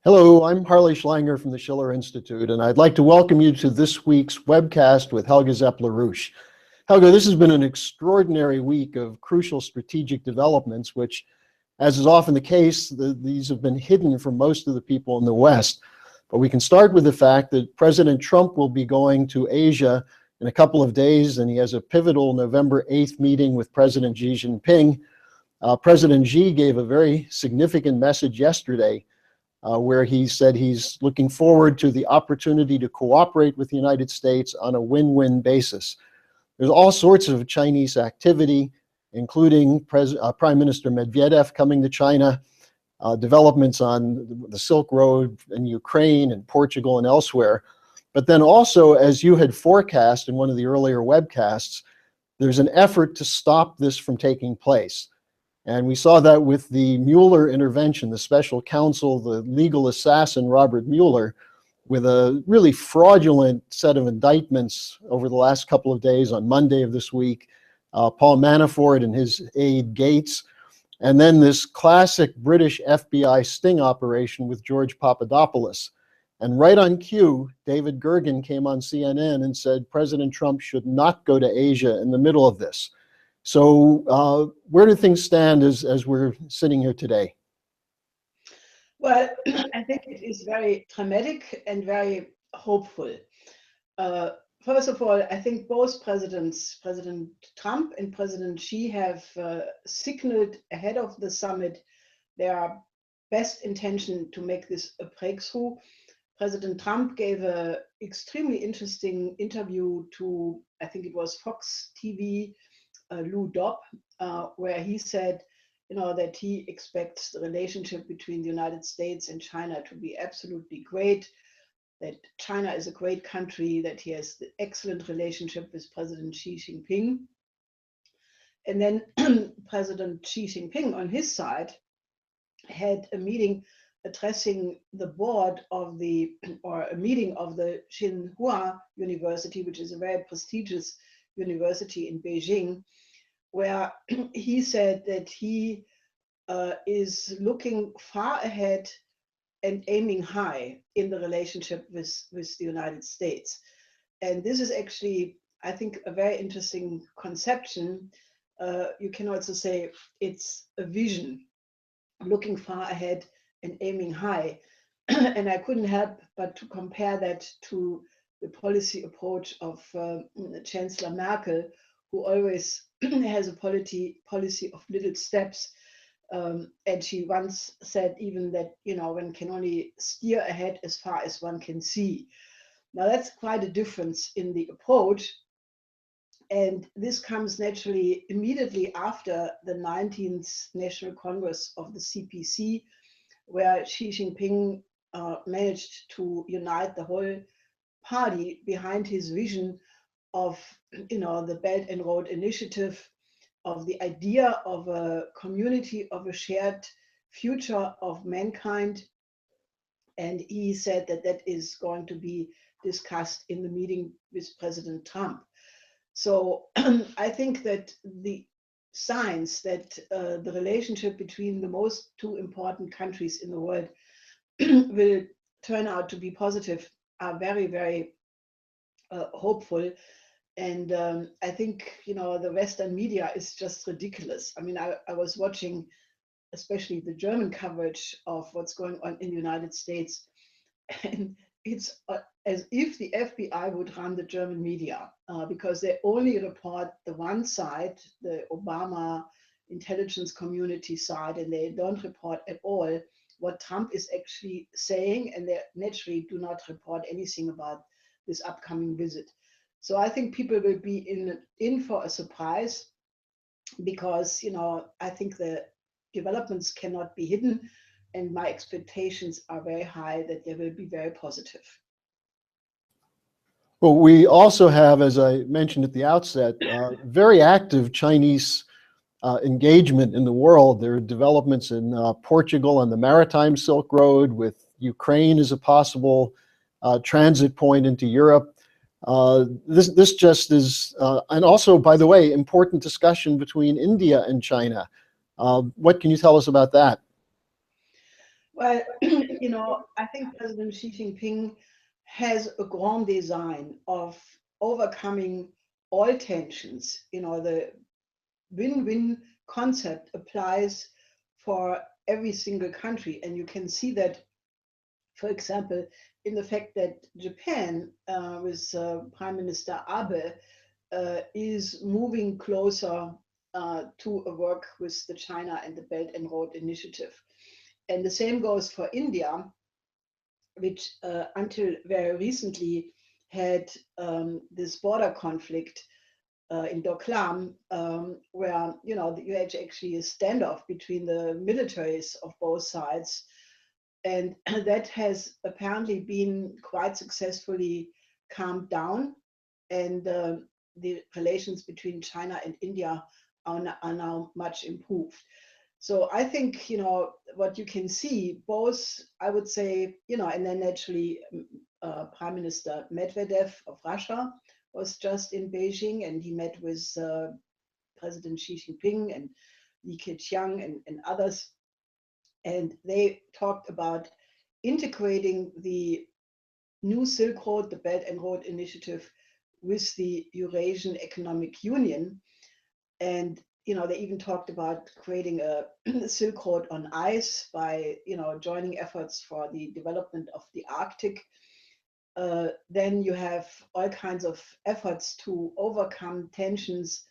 Hello, I'm Harley Schlanger from the Schiller Institute, and I'd like to welcome you to this week's webcast with Helga Zepp LaRouche. Helga, this has been an extraordinary week of crucial strategic developments, which, as is often the case, these have been hidden from most of the people in the West. But we can start with the fact that President Trump will be going to Asia in a couple of days, and he has a pivotal November 8th meeting with President Xi Jinping. President Xi gave a very significant message yesterday where he said he's looking forward to the opportunity to cooperate with the United States on a win-win basis. There's all sorts of Chinese activity, including Prime Minister Medvedev coming to China, developments on the Silk Road in Ukraine and Portugal and elsewhere. But then also, as you had forecast in one of the earlier webcasts, there's an effort to stop this from taking place. And we saw that with the Mueller intervention, the special counsel, the legal assassin, Robert Mueller, with a really fraudulent set of indictments over the last couple of days on Monday of this week, Paul Manafort and his aide Gates, and then this classic British FBI sting operation with George Papadopoulos. And right on cue, David Gergen came on CNN and said President Trump should not go to Asia in the middle of this. So where do things stand as we're sitting here today? Well, I think it is very dramatic and very hopeful. First of all, I think both presidents, President Trump and President Xi, have signaled ahead of the summit their best intention to make this a breakthrough. President Trump gave an extremely interesting interview to, I think it was Fox TV, Lou Dobb, where he said, that he expects the relationship between the United States and China to be absolutely great, that China is a great country, that he has the excellent relationship with President Xi Jinping. And then President Xi Jinping on his side had a meeting addressing the board of a meeting of the Tsinghua University, which is a very prestigious university in Beijing, where he said that he is looking far ahead and aiming high in the relationship with the United States. And this is actually, I think, a very interesting conception. You can also say it's a vision, looking far ahead and aiming high. And I couldn't help but to compare that to the policy approach of Chancellor Merkel, who always has a policy of little steps. And she once said even that, one can only steer ahead as far as one can see. Now that's quite a difference in the approach. And this comes naturally immediately after the 19th National Congress of the CPC, where Xi Jinping managed to unite the whole party behind his vision of the Belt and Road Initiative, of the idea of a community of a shared future of mankind. And he said that that is going to be discussed in the meeting with President Trump. So I think that the signs that the relationship between the two important countries in the world will turn out to be positive are very, very hopeful. And I think, the Western media is just ridiculous. I mean, I was watching especially the German coverage of what's going on in the United States, and it's as if the FBI would run the German media because they only report the one side, the Obama intelligence community side, and they don't report at all what Trump is actually saying, and they naturally do not report anything about this upcoming visit. So I think people will be in for a surprise because, I think the developments cannot be hidden, and my expectations are very high that they will be very positive. Well, we also have, as I mentioned at the outset, very active Chinese engagement in the world. There are developments in Portugal on the maritime Silk Road, with Ukraine as a possible transit point into Europe. This just is, and also, by the way, important discussion between India and China. What can you tell us about that? Well, I think President Xi Jinping has a grand design of overcoming all tensions. The win-win concept applies for every single country. And you can see that, for example, in the fact that Japan, with Prime Minister Abe, is moving closer to a work with the China and the Belt and Road Initiative. And the same goes for India, which until very recently had this border conflict in Doklam, where you had actually a standoff between the militaries of both sides, and that has apparently been quite successfully calmed down, and the relations between China and India are now much improved. So I think what you can see, both I would say, and then naturally Prime Minister Medvedev of Russia was just in Beijing, and he met with President Xi Jinping and Li Keqiang and others, and they talked about integrating the new Silk Road, the Belt and Road Initiative, with the Eurasian Economic Union. And they even talked about creating a Silk Road on ice by joining efforts for the development of the Arctic. Then you have all kinds of efforts to overcome tensions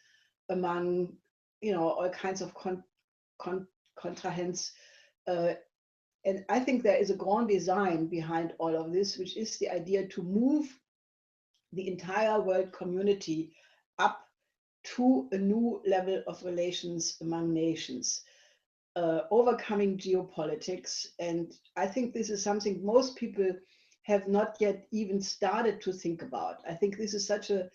among all kinds of contrahents. And I think there is a grand design behind all of this, which is the idea to move the entire world community up to a new level of relations among nations, overcoming geopolitics. And I think this is something most people have not yet even started to think about. I think this is such a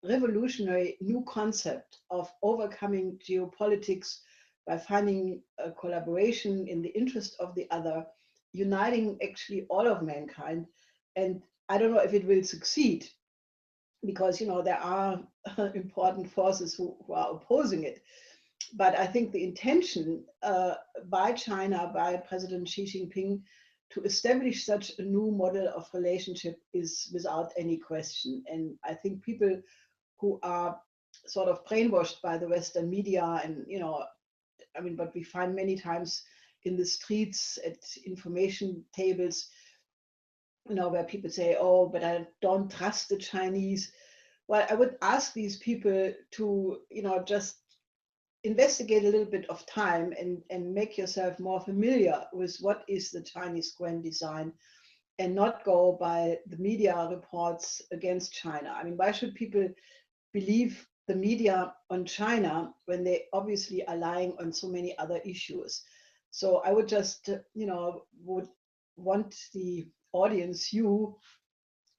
revolutionary new concept of overcoming geopolitics by finding a collaboration in the interest of the other, uniting actually all of mankind. And I don't know if it will succeed, because there are important forces who are opposing it. But I think the intention by China, by President Xi Jinping, to establish such a new model of relationship is without any question. And I think people who are sort of brainwashed by the Western media, and but we find many times in the streets at information tables, where people say, "Oh, but I don't trust the Chinese." Well, I would ask these people to, just investigate a little bit of time and make yourself more familiar with what is the Chinese grand design, and not go by the media reports against China. I mean, why should people believe the media on China when they obviously are lying on so many other issues? So I would just, would want the audience, you,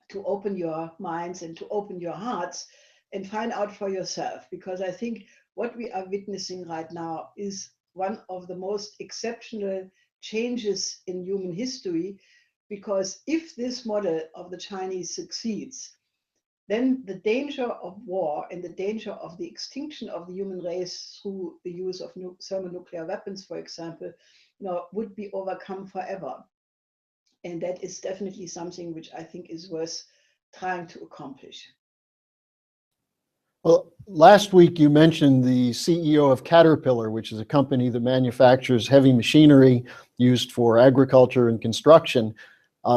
to open your minds and to open your hearts and find out for yourself, because I think what we are witnessing right now is one of the most exceptional changes in human history. Because if this model of the Chinese succeeds, then the danger of war and the danger of the extinction of the human race through the use of thermonuclear weapons, for example, would be overcome forever. And that is definitely something which I think is worth trying to accomplish. Well, last week you mentioned the CEO of Caterpillar, which is a company that manufactures heavy machinery used for agriculture and construction,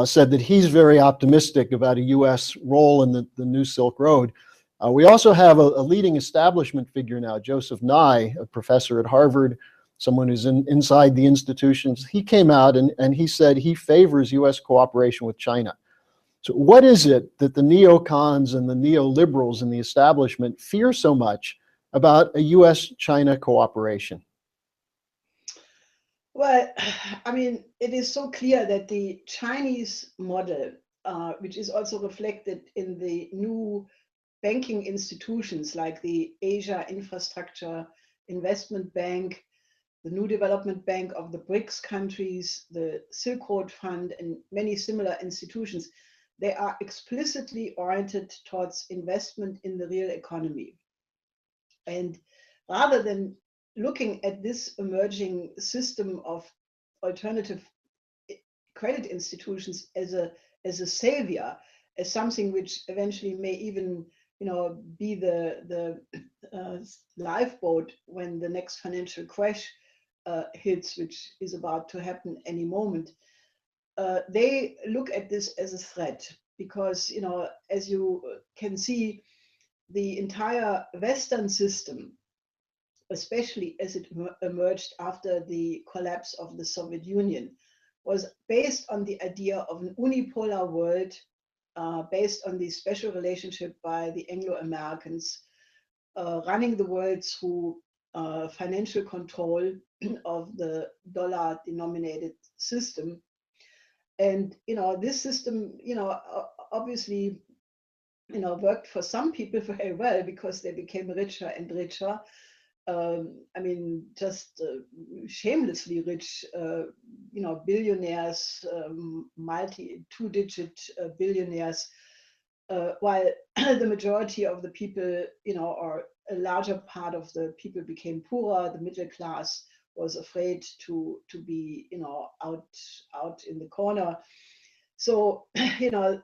said that he's very optimistic about a U.S. role in the new Silk Road. We also have a leading establishment figure now, Joseph Nye, a professor at Harvard, someone who's inside the institutions. He came out and he said he favors U.S. cooperation with China. So what is it that the neocons and the neoliberals in the establishment fear so much about a U.S.-China cooperation? Well, I mean, it is so clear that the Chinese model, which is also reflected in the new banking institutions like the Asia Infrastructure Investment Bank, the New Development Bank of the BRICS countries, the Silk Road Fund, and many similar institutions, they are explicitly oriented towards investment in the real economy. And rather than looking at this emerging system of alternative credit institutions as a savior, as something which eventually may even be the lifeboat when the next financial crash hits, which is about to happen any moment. They look at this as a threat because, as you can see, the entire Western system, especially as it emerged after the collapse of the Soviet Union, was based on the idea of an unipolar world, based on the special relationship by the Anglo-Americans, running the world through financial control of the dollar-denominated system. And this system, obviously, worked for some people very well because they became richer and richer. I mean, just shamelessly rich, billionaires, two-digit billionaires, while the majority of the people, or a larger part of the people became poorer. The middle class was afraid to be, out in the corner. So,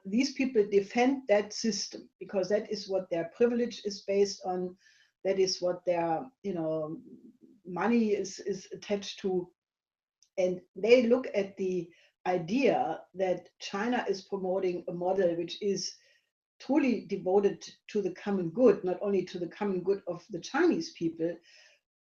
these people defend that system because that is what their privilege is based on. That is what their, money is attached to. And they look at the idea that China is promoting a model which is truly devoted to the common good, not only to the common good of the Chinese people,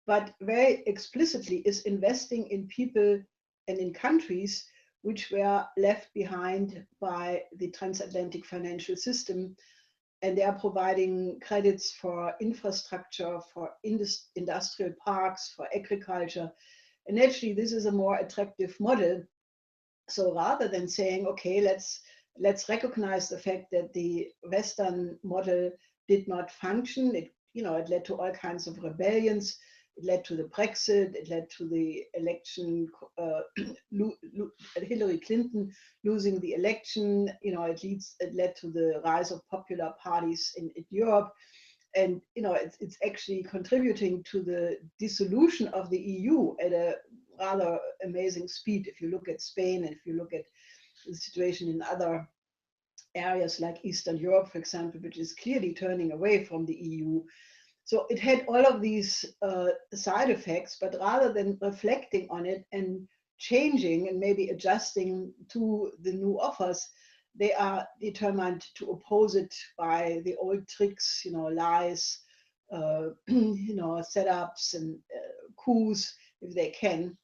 but very explicitly is investing in people and in countries which were left behind by the transatlantic financial system. And they are providing credits for infrastructure, for industrial parks, for agriculture. And actually, this is a more attractive model. So rather than saying, okay, let's recognize the fact that the Western model did not function, it led to all kinds of rebellions. It led to the Brexit. It led to the election, Hillary Clinton losing the election. It led to the rise of popular parties in Europe. And, it's actually contributing to the dissolution of the EU at a rather amazing speed. If you look at Spain, and if you look at the situation in other areas like Eastern Europe, for example, which is clearly turning away from the EU. So it had all of these side effects, but rather than reflecting on it and changing and maybe adjusting to the new offers, they are determined to oppose it by the old tricks, lies, setups and coups if they can.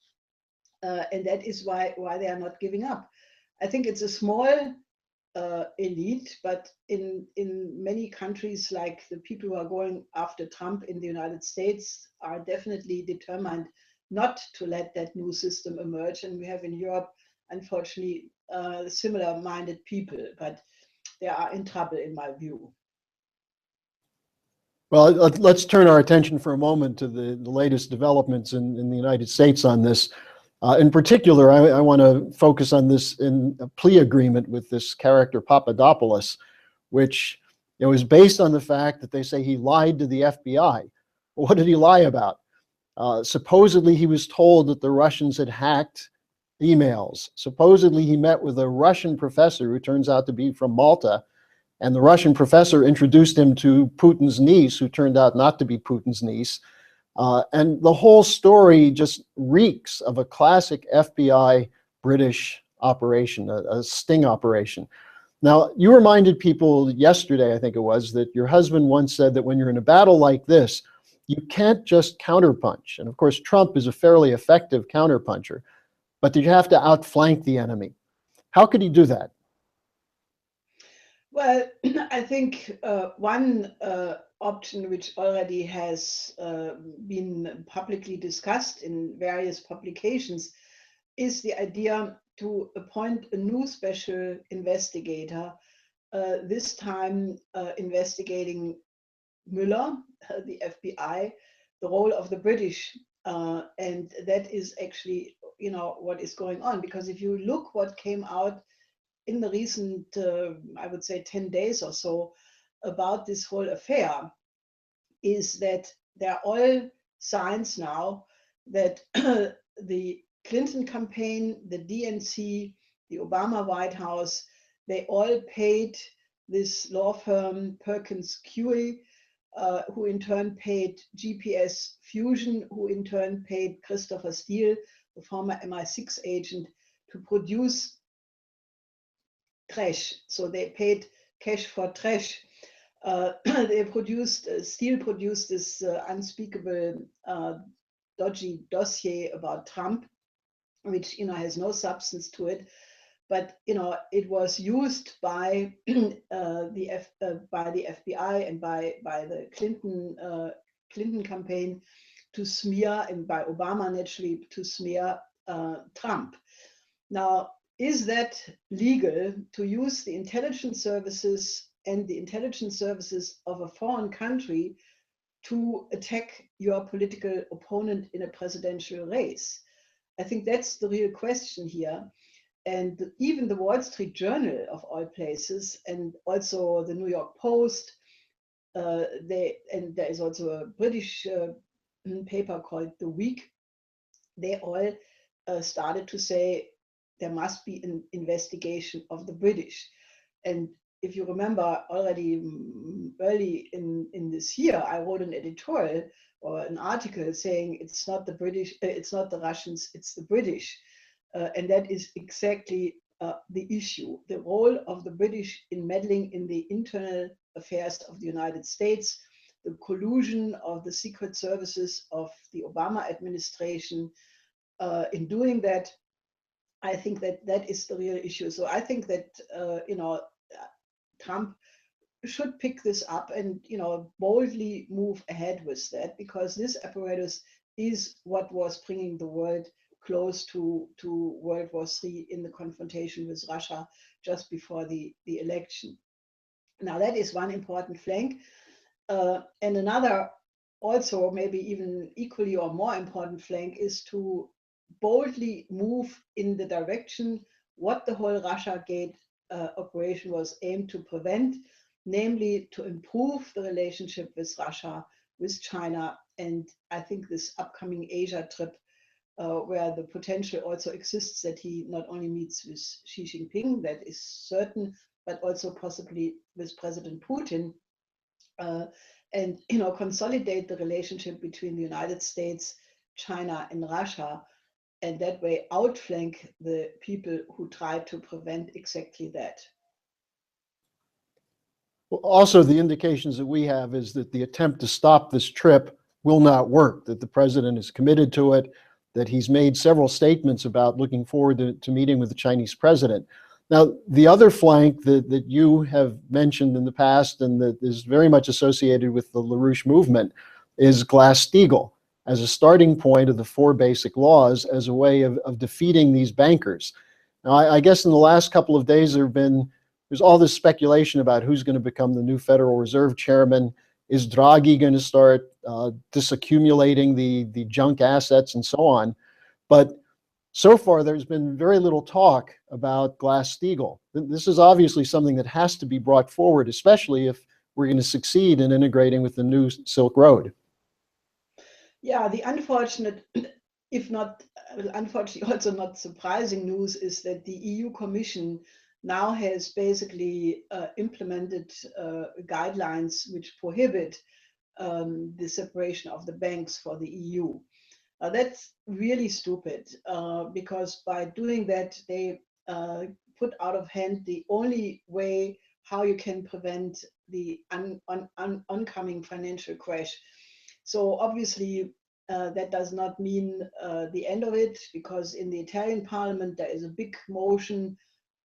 And that is why they are not giving up. I think it's a small elite, but in many countries, like the people who are going after Trump in the United States, are definitely determined not to let that new system emerge. And we have in Europe, unfortunately, similar-minded people, but they are in trouble, in my view. Well, let's turn our attention for a moment to the latest developments in the United States on this. In particular, I want to focus on this in a plea agreement with this character Papadopoulos, which is based on the fact that they say he lied to the FBI. Well, what did he lie about? Supposedly, he was told that the Russians had hacked emails. Supposedly, he met with a Russian professor who turns out to be from Malta, and the Russian professor introduced him to Putin's niece, who turned out not to be Putin's niece. And the whole story just reeks of a classic FBI British operation, a sting operation. Now, you reminded people yesterday, I think it was, that your husband once said that when you're in a battle like this, you can't just counterpunch. And of course, Trump is a fairly effective counterpuncher, but you have to outflank the enemy. How could he do that? Well, I think one option which already has been publicly discussed in various publications is the idea to appoint a new special investigator, this time investigating Mueller, the FBI, the role of the British. And that is actually, what is going on. Because if you look what came out in the recent, I would say 10 days or so about this whole affair, is that there are all signs now that the Clinton campaign, the DNC, the Obama White House, they all paid this law firm Perkins Coie, who in turn paid GPS Fusion, who in turn paid Christopher Steele, the former MI6 agent, to produce trash. So they paid cash for trash. They produced, Steele produced this unspeakable dodgy dossier about Trump, which has no substance to it, but it was used by the FBI and by the Clinton campaign to smear, and by Obama naturally to smear Trump. Now, is that legal to use the intelligence services and the intelligence services of a foreign country to attack your political opponent in a presidential race? I think that's the real question here. And even the Wall Street Journal, of all places, and also the New York Post, and there is also a British paper called The Week, they all started to say there must be an investigation of the British. And if you remember, already early in this year, I wrote an editorial or an article saying it's not the British, it's not the Russians, it's the British. And that is exactly the issue. The role of the British in meddling in the internal affairs of the United States, the collusion of the secret services of the Obama administration in doing that. I think that is the real issue. So I think that Trump should pick this up and boldly move ahead with that, because this apparatus is what was bringing the world close to World War III in the confrontation with Russia just before the election. Now that is one important flank. And another, also maybe even equally or more important flank, is to boldly move in the direction what the whole Russiagate operation was aimed to prevent, namely to improve the relationship with Russia, with China. And I think this upcoming Asia trip, where the potential also exists that he not only meets with Xi Jinping, that is certain, but also possibly with President Putin, and consolidate the relationship between the United States, China, and Russia, and that way outflank the people who try to prevent exactly that. Well, also, the indications that we have is that the attempt to stop this trip will not work, that the president is committed to it, that he's made several statements about looking forward to meeting with the Chinese president. Now, the other flank that you have mentioned in the past and that is very much associated with the LaRouche movement is Glass-Steagall as a starting point of the 4 basic laws as a way of defeating these bankers. Now, I guess in the last couple of days there's all this speculation about who's going to become the new Federal Reserve chairman. Is Draghi going to start disaccumulating the junk assets and so on? But so far, there's been very little talk about Glass-Steagall. This is obviously something that has to be brought forward, especially if we're going to succeed in integrating with the new Silk Road. Yeah, the unfortunate, if not, unfortunately also not surprising news is that the EU Commission now has basically implemented guidelines which prohibit the separation of the banks for the EU. That's really stupid, because by doing that, they put out of hand the only way how you can prevent the oncoming financial crash. So obviously, that does not mean the end of it, because in the Italian parliament, there is a big motion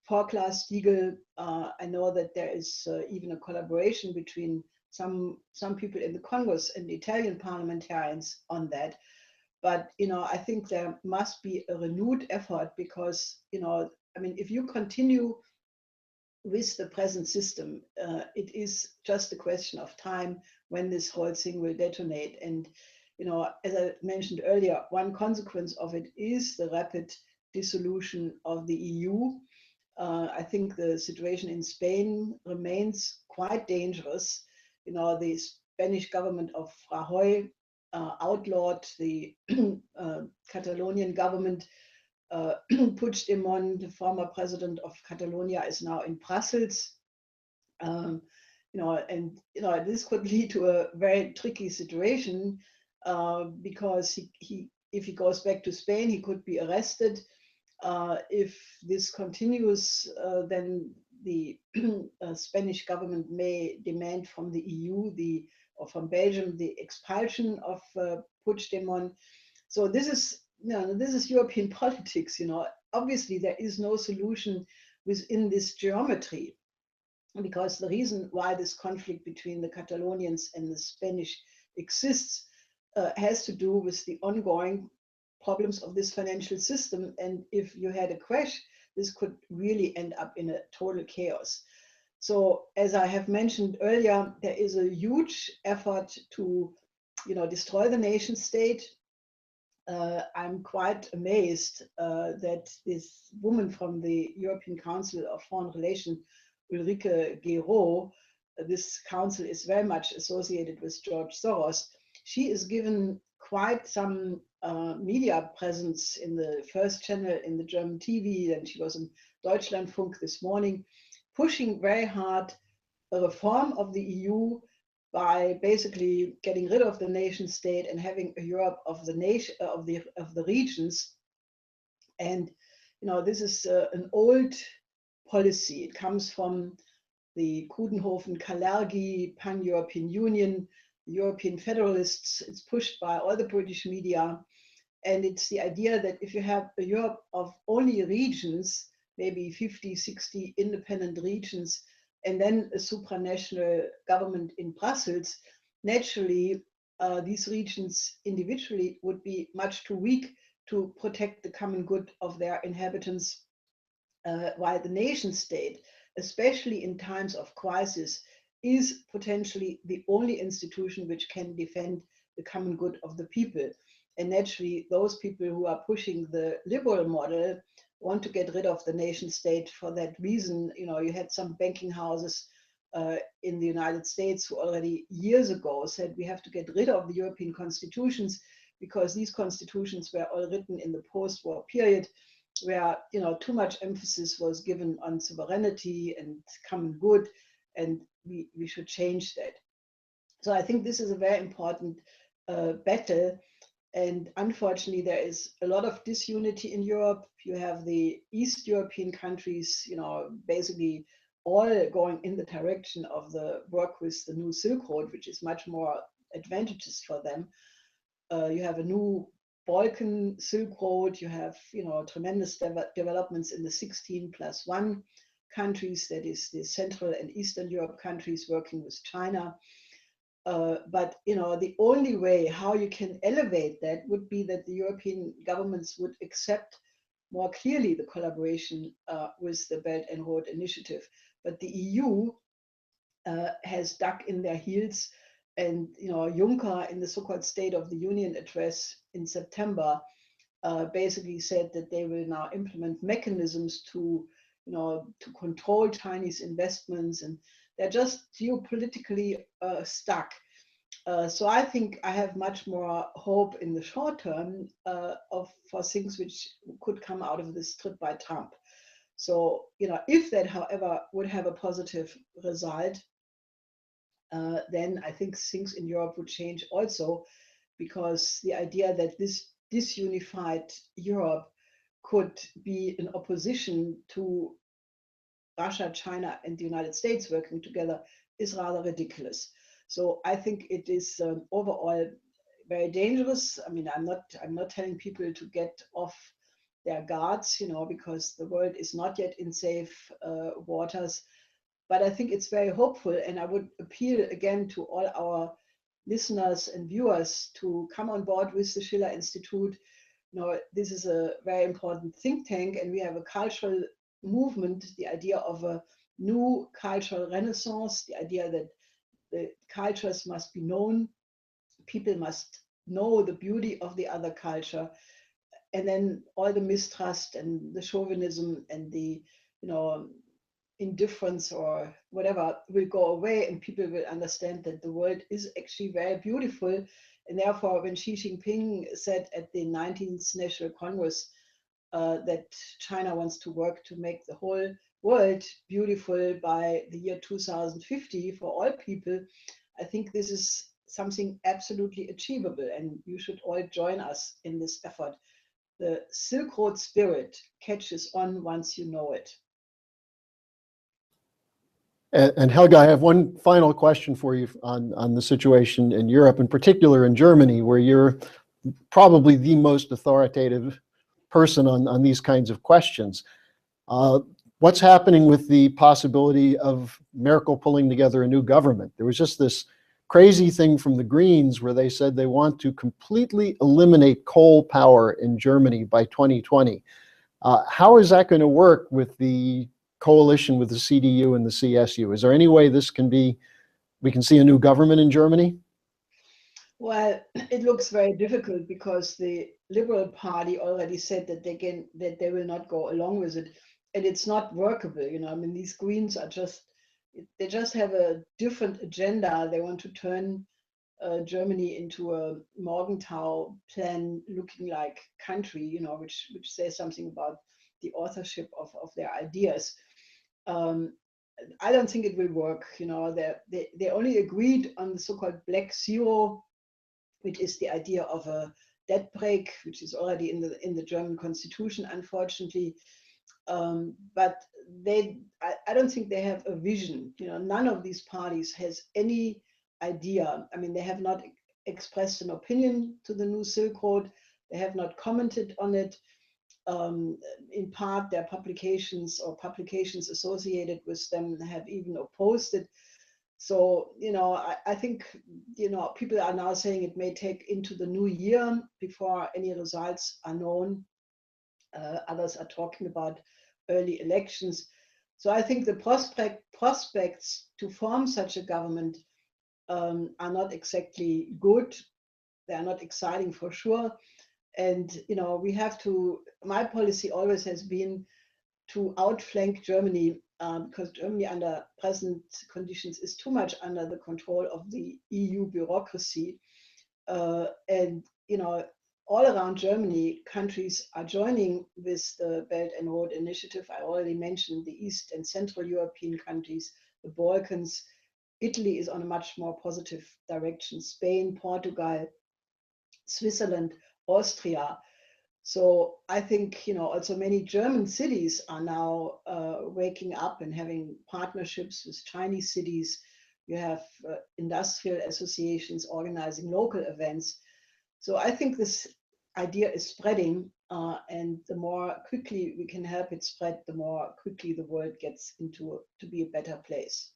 for Glass-Steagall. I know that there is even a collaboration between some people in the Congress and the Italian parliamentarians on that. But I think there must be a renewed effort, because I mean, if you continue with the present system, it is just a question of time when this whole thing will detonate. And as I mentioned earlier, one consequence of it is the rapid dissolution of the EU. I think the situation in Spain remains quite dangerous. The Spanish government of Rajoy outlawed the Catalonian government Puigdemont, the former president of Catalonia, is now in Brussels. This could lead to a very tricky situation because if he goes back to Spain, he could be arrested. If this continues, then the Spanish government may demand from the EU or from Belgium the expulsion of Puigdemont. So this is European politics. Obviously there is no solution within this geometry, because the reason why this conflict between the Catalonians and the Spanish exists has to do with the ongoing problems of this financial system. And if you had a crash, this could really end up in a total chaos. So as I have mentioned earlier, there is a huge effort to destroy the nation state. I'm quite amazed that this woman from the European Council of Foreign Relations, Ulrike Guérot, this council is very much associated with George Soros. She is given quite some media presence in the first channel in the German TV, and she was in Deutschlandfunk this morning, pushing very hard a reform of the EU by basically getting rid of the nation state and having a Europe of the nation of the regions. And this is an old policy. It comes from the Coudenhofen-Kalergi Pan-European Union, the European Federalists. It's pushed by all the British media. And it's the idea that if you have a Europe of only regions, maybe 50, 60 independent regions, and then a supranational government in Brussels, naturally, these regions individually would be much too weak to protect the common good of their inhabitants, while the nation state, especially in times of crisis, is potentially the only institution which can defend the common good of the people. And naturally, those people who are pushing the liberal model want to get rid of the nation state for that reason. You had some banking houses in the United States who already years ago said we have to get rid of the European constitutions, because these constitutions were all written in the post-war period, where too much emphasis was given on sovereignty and common good, and we should change that. So I think this is a very important battle. And unfortunately, there is a lot of disunity in Europe. You have the East European countries, basically all going in the direction of the work with the new Silk Road, which is much more advantageous for them. You have a new Balkan Silk Road. You have, tremendous developments in the 16+1 countries, that is the Central and Eastern Europe countries working with China. But the only way how you can elevate that would be that the European governments would accept more clearly the collaboration with the Belt and Road Initiative. But the EU has dug in their heels, and Juncker, in the so-called State of the Union address in September, basically said that they will now implement mechanisms to control Chinese investments, and they're just geopolitically stuck. So I think I have much more hope in the short term for things which could come out of this trip by Trump. So if that, however, would have a positive result, then I think things in Europe would change also, because the idea that this disunified Europe could be in opposition to Russia, China, and the United States working together is rather ridiculous. So I think it is overall very dangerous. I mean, I'm not telling people to get off their guards, because the world is not yet in safe waters. But I think it's very hopeful, and I would appeal again to all our listeners and viewers to come on board with the Schiller Institute. This is a very important think tank, and we have a cultural movement, the idea of a new cultural renaissance, the idea that the cultures must be known, people must know the beauty of the other culture, and then all the mistrust and the chauvinism and the indifference or whatever will go away, and people will understand that the world is actually very beautiful. And therefore, when Xi Jinping said at the 19th National Congress that China wants to work to make the whole world beautiful by the year 2050 for all people, I think this is something absolutely achievable, and you should all join us in this effort. The Silk Road spirit catches on once you know it. And Helga, I have one final question for you on the situation in Europe, in particular in Germany, where you're probably the most authoritative person on these kinds of questions. What's happening with the possibility of Merkel pulling together a new government? There was just this crazy thing from the Greens where they said they want to completely eliminate coal power in Germany by 2020. How is that going to work with the coalition with the CDU and the CSU? Is there any way we can see a new government in Germany? Well, it looks very difficult because the Liberal Party already said that they will not go along with it, and it's not workable. I mean, these Greens they just have a different agenda. They want to turn Germany into a Morgenthau plan looking like country, which says something about the authorship of their ideas. I don't think it will work. They only agreed on the so-called Black Zero, which is the idea of a debt break, which is already in the German constitution, unfortunately. But I don't think they have a vision. None of these parties has any idea. I mean, they have not expressed an opinion to the new Silk Road. They have not commented on it. In part, their publications or publications associated with them have even opposed it. So, I think, people are now saying it may take into the new year before any results are known. Others are talking about early elections. So I think the prospects to form such a government are not exactly good. They are not exciting for sure. And, my policy always has been to outflank Germany because Germany under present conditions is too much under the control of the EU bureaucracy. And, all around Germany, countries are joining with the Belt and Road Initiative. I already mentioned the East and Central European countries, the Balkans. Italy is on a much more positive direction. Spain, Portugal, Switzerland, Austria. So I think, also many German cities are now waking up and having partnerships with Chinese cities. You have industrial associations organizing local events. So I think this idea is spreading, and the more quickly we can help it spread, the more quickly the world gets to be a better place.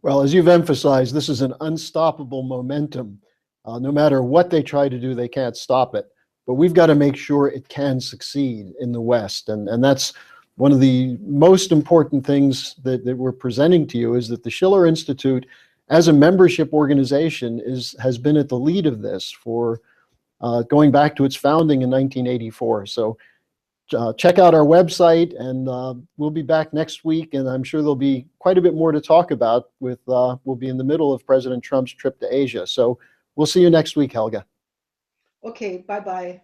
Well, as you've emphasized, this is an unstoppable momentum. No matter what they try to do, they can't stop it. But we've got to make sure it can succeed in the West. And that's one of the most important things that we're presenting to you, is that the Schiller Institute, as a membership organization, has been at the lead of this for going back to its founding in 1984. So check out our website, and we'll be back next week, and I'm sure there'll be quite a bit more to talk about. We'll be in the middle of President Trump's trip to Asia. So we'll see you next week, Helga. Okay, bye-bye.